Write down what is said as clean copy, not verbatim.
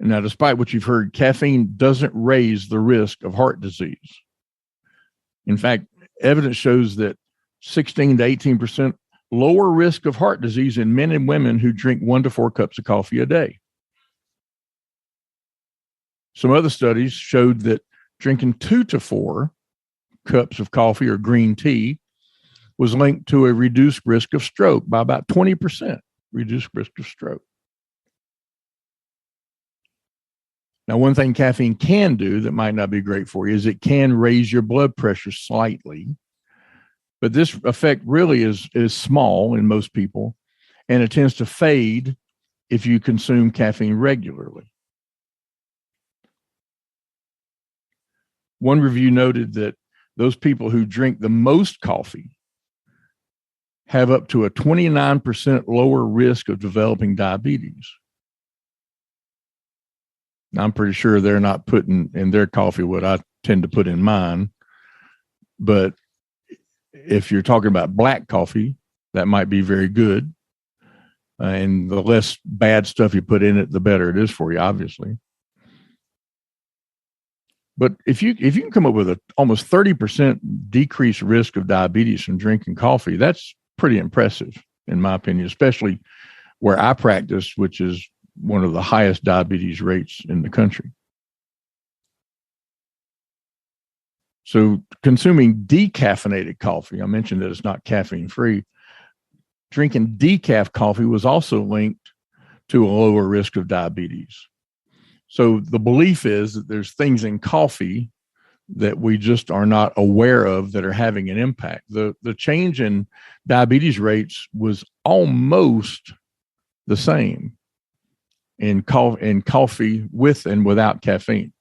Now, despite what you've heard, caffeine doesn't raise the risk of heart disease. In fact, evidence shows that 16 to 18% lower risk of heart disease in men and women who drink 1 to 4 cups of coffee a day. Some other studies showed that drinking 2 to 4 cups of coffee or green tea was linked to a reduced risk of stroke by about 20%, reduced risk of stroke. Now, one thing caffeine can do that might not be great for you is it can raise your blood pressure slightly, but this effect really is small in most people, and it tends to fade if you consume caffeine regularly. One review noted that those people who drink the most coffee have up to a 29% lower risk of developing diabetes. Now, I'm pretty sure they're not putting in their coffee what I tend to put in mine. But if you're talking about black coffee, that might be very good. And the less bad stuff you put in it, the better it is for you, obviously. But if you can come up with a almost 30% decreased risk of diabetes from drinking coffee, that's pretty impressive, in my opinion, especially where I practice, which is one of the highest diabetes rates in the country. So consuming decaffeinated coffee, I mentioned that it's not caffeine free. Drinking decaf coffee was also linked to a lower risk of diabetes. So the belief is that there's things in coffee that we just are not aware of that are having an impact. The change in diabetes rates was almost the same in coffee with and without caffeine.